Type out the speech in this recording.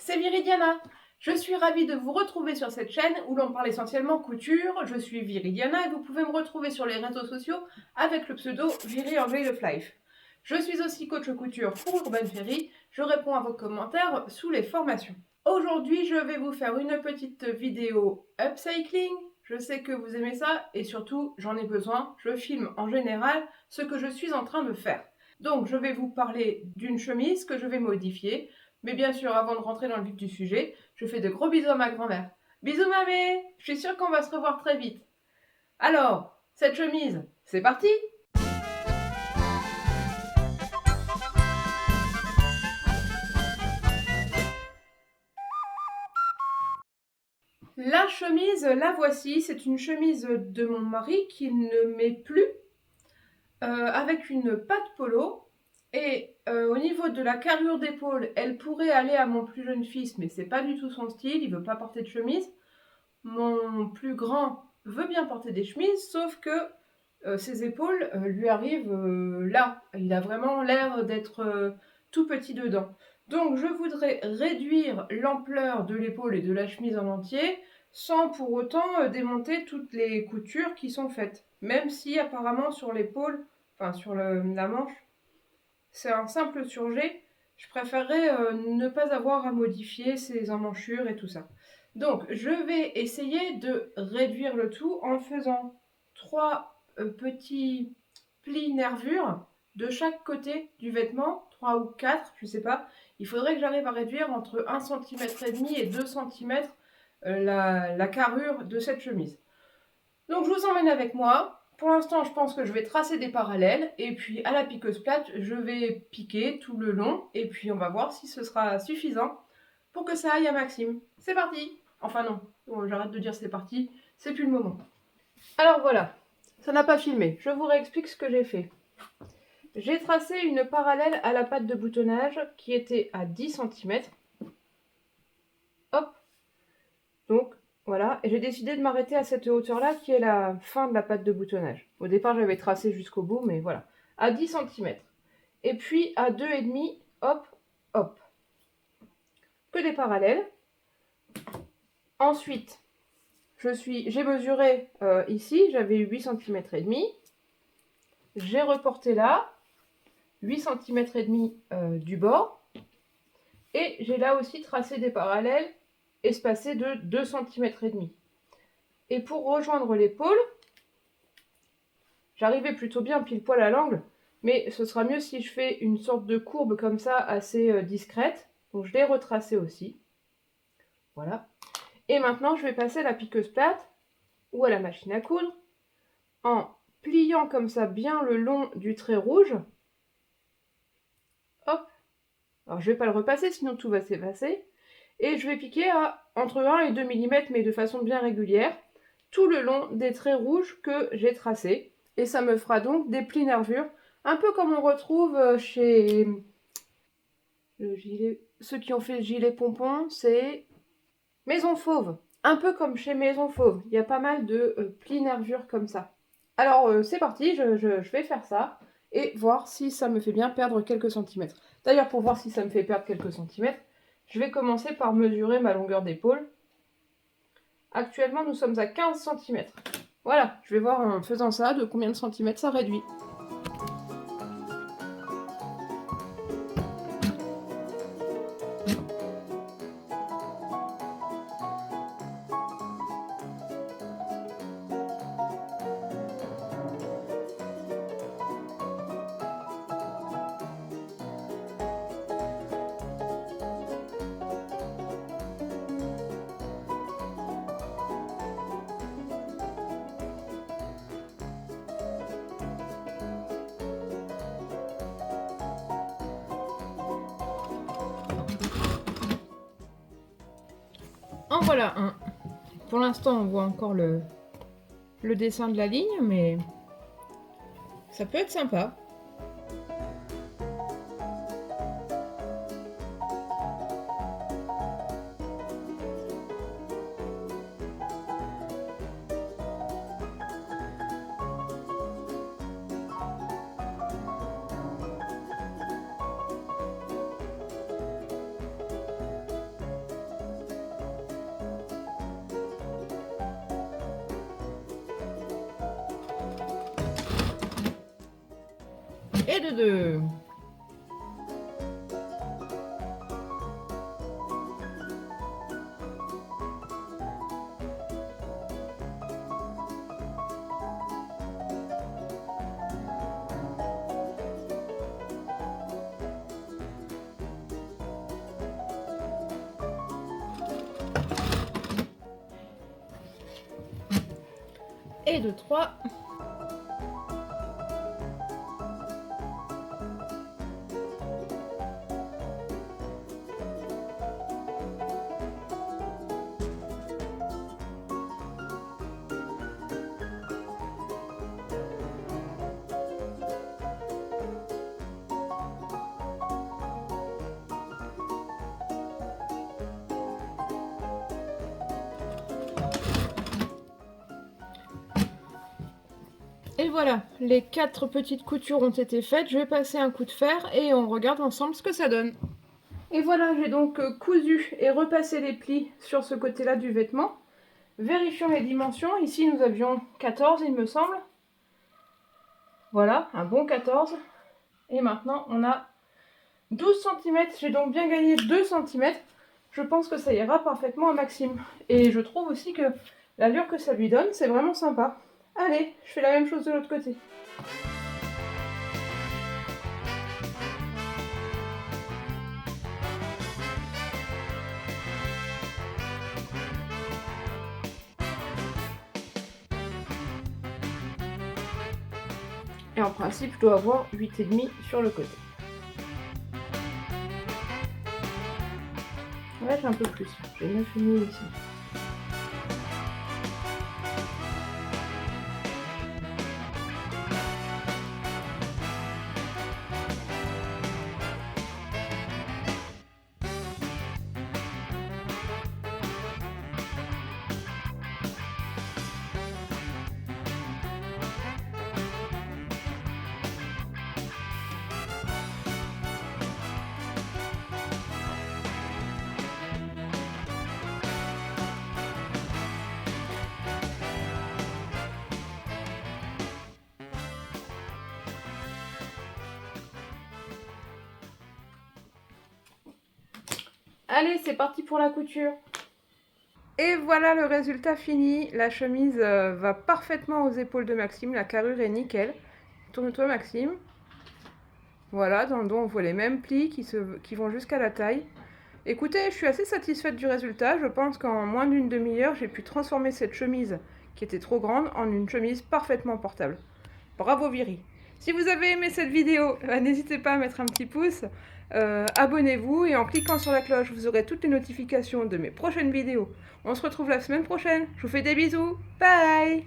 c'est Viridiana. Je suis ravie de vous retrouver sur cette chaîne où l'on parle essentiellement couture. Je suis Viridiana et vous pouvez me retrouver sur les réseaux sociaux avec le pseudo Viri Enjoy of Life. Je suis aussi coach couture pour Urban Ferry. Je réponds à vos commentaires sous les formations. Aujourd'hui, je vais vous faire une petite vidéo upcycling. Je sais que vous aimez ça et surtout, j'en ai besoin. Je filme en général ce que je suis en train de faire. Donc, je vais vous parler d'une chemise que je vais modifier. Mais bien sûr, avant de rentrer dans le vif du sujet, je fais de gros bisous à ma grand-mère. Bisous mamé! Je suis sûre qu'on va se revoir très vite. Alors, cette chemise, c'est parti! La chemise, la voici. C'est une chemise de mon mari qu'il ne met plus, avec une patte polo. Et au niveau de la carrure d'épaule, elle pourrait aller à mon plus jeune fils, mais c'est pas du tout son style, il veut pas porter de chemise. Mon plus grand veut bien porter des chemises, sauf que ses épaules lui arrivent là. Il a vraiment l'air d'être tout petit dedans. Donc je voudrais réduire l'ampleur de l'épaule et de la chemise en entier, sans pour autant démonter toutes les coutures qui sont faites. Même si apparemment sur l'épaule, enfin sur la manche, c'est un simple surjet, je préférerais ne pas avoir à modifier ces emmanchures et tout ça. Donc, je vais essayer de réduire le tout en faisant 3 petits plis nervures de chaque côté du vêtement, 3 ou 4, je sais pas. Il faudrait que j'arrive à réduire entre 1,5 cm et 2 cm la carrure de cette chemise. Donc, je vous emmène avec moi. Pour l'instant, je pense que je vais tracer des parallèles et puis à la piqueuse plate, je vais piquer tout le long et puis on va voir si ce sera suffisant pour que ça aille à Maxime. C'est parti! Enfin non, j'arrête de dire c'est parti, c'est plus le moment. Alors voilà, ça n'a pas filmé, je vous réexplique ce que j'ai fait. J'ai tracé une parallèle à la patte de boutonnage qui était à 10 cm. Hop! Donc voilà, et j'ai décidé de m'arrêter à cette hauteur-là qui est la fin de la patte de boutonnage. Au départ, j'avais tracé jusqu'au bout, mais voilà. À 10 cm. Et puis à 2,5, hop, hop. Que des parallèles. Ensuite, j'ai mesuré ici, j'avais 8 cm et demi. J'ai reporté là, 8 cm et demi du bord. Et j'ai là aussi tracé des parallèles espacés de 2 cm et demi. Et pour rejoindre l'épaule, j'arrivais plutôt bien pile poil à l'angle, mais ce sera mieux si je fais une sorte de courbe comme ça, assez discrète. Donc je l'ai retracé aussi. Voilà. Et maintenant, je vais passer à la piqueuse plate ou à la machine à coudre en pliant comme ça bien le long du trait rouge. Hop. Alors je ne vais pas le repasser, sinon tout va s'effacer. Et je vais piquer à entre 1 et 2 mm, mais de façon bien régulière, tout le long des traits rouges que j'ai tracés. Et ça me fera donc des plis nervures, un peu comme on retrouve chez le gilet. Ceux qui ont fait le gilet pompon, c'est Maison Fauve. Un peu comme chez Maison Fauve. Il y a pas mal de plis nervures comme ça. Alors c'est parti, je vais faire ça et voir si ça me fait bien perdre quelques centimètres. D'ailleurs, pour voir si ça me fait perdre quelques centimètres, je vais commencer par mesurer ma longueur d'épaule. Actuellement, nous sommes à 15 cm. Voilà, je vais voir en faisant ça de combien de centimètres ça réduit. En voilà un. Pour l'instant, on voit encore le dessin de la ligne, mais ça peut être sympa. Et de 2. Et de 3. Et voilà, les 4 petites coutures ont été faites. Je vais passer un coup de fer et on regarde ensemble ce que ça donne. Et voilà, j'ai donc cousu et repassé les plis sur ce côté-là du vêtement. Vérifions les dimensions. Ici, nous avions 14, il me semble. Voilà, un bon 14. Et maintenant, on a 12 cm. J'ai donc bien gagné 2 cm. Je pense que ça ira parfaitement à Maxime. Et je trouve aussi que l'allure que ça lui donne, c'est vraiment sympa. Allez, je fais la même chose de l'autre côté. Et en principe, je dois avoir 8,5 sur le côté. Ouais, j'ai un peu plus. J'ai 9,5 ici. Allez, c'est parti pour la couture. Et voilà le résultat fini. La chemise va parfaitement aux épaules de Maxime. La carrure est nickel. Tourne-toi Maxime. Voilà, dans le dos on voit les mêmes plis qui vont jusqu'à la taille. Écoutez, je suis assez satisfaite du résultat. Je pense qu'en moins d'une demi-heure, j'ai pu transformer cette chemise qui était trop grande en une chemise parfaitement portable. Bravo Viri. Si vous avez aimé cette vidéo, n'hésitez pas à mettre un petit pouce. Abonnez-vous et en cliquant sur la cloche, vous aurez toutes les notifications de mes prochaines vidéos. On se retrouve la semaine prochaine. Je vous fais des bisous. Bye!